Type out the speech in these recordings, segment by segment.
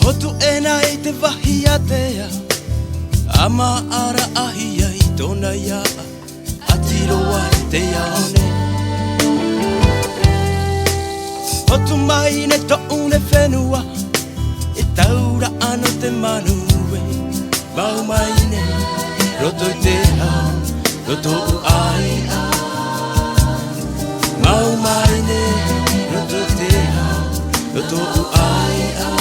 Hotu enai te wahiatea Ama ara ahia I tona ia Atiroa te aone Hotu mai ne to'une whenua E taura ano te manue Mau mai ne roto I te hau Roto u ai a Mau mai ne roto I te hau Roto u ai a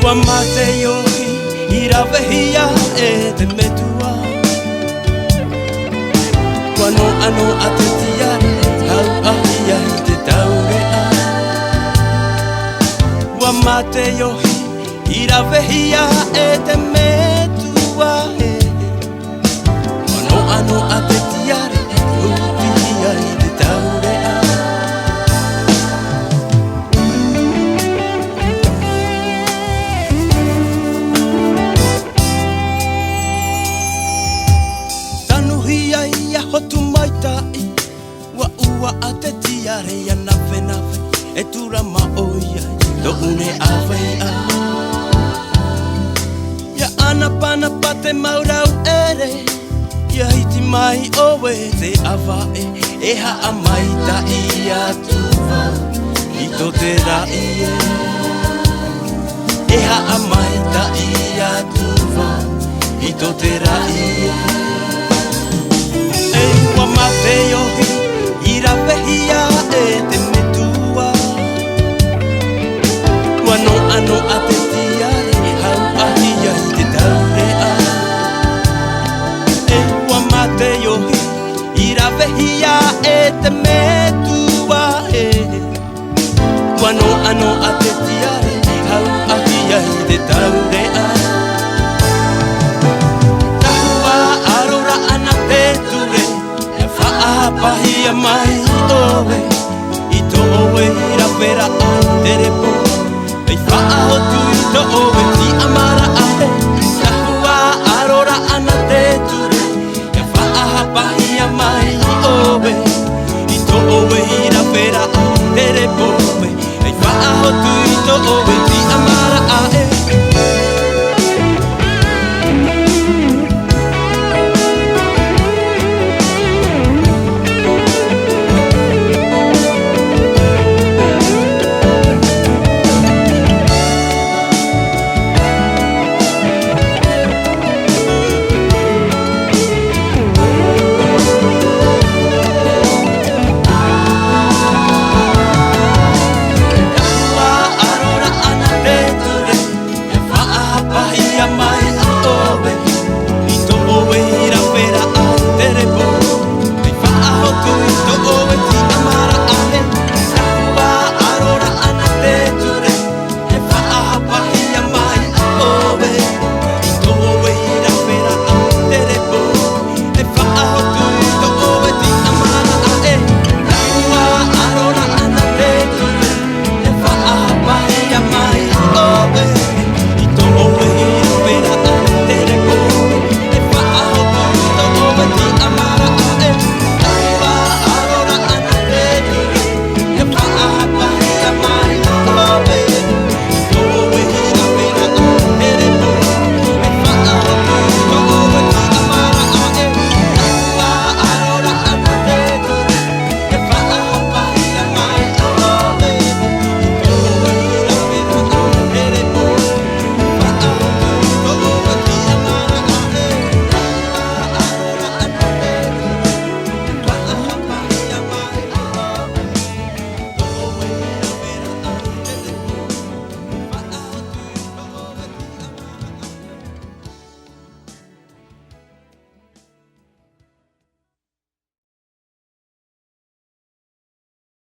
Wa mate yohi Ira vehia e te metua Wano ano a te tiare Hau ahia I te taurea Wa mate yohi Ira vehia e te metua Wano ano a te tiare Hau ahia I te taurea Hotu mai tai Wa ua a te tiare ia nawe nawe E tura ma oia Do une awai a Ia ana pana pa te maurau ere Ia hiti mai oe te awae E haa mai tai a tuwa I to te rai e E haa mai tai a tuwa I to te rai e Wa mate yohi Ira vehia e te metua Wano ano a te tiare Hau ahia I te taurea Wa mate yohi Ira vehia e te metua Wano ano a te tiare Hau ahia I te taurea Tahua arora ana te ture Pahia mai oe I to oe ira pera a tere po Ei wha hotu I to oe Ti amara ahe Tahua arora ana te ture Ia wha pahia mai oe I to oe ira pera a tere po Ei wha hotu I to oe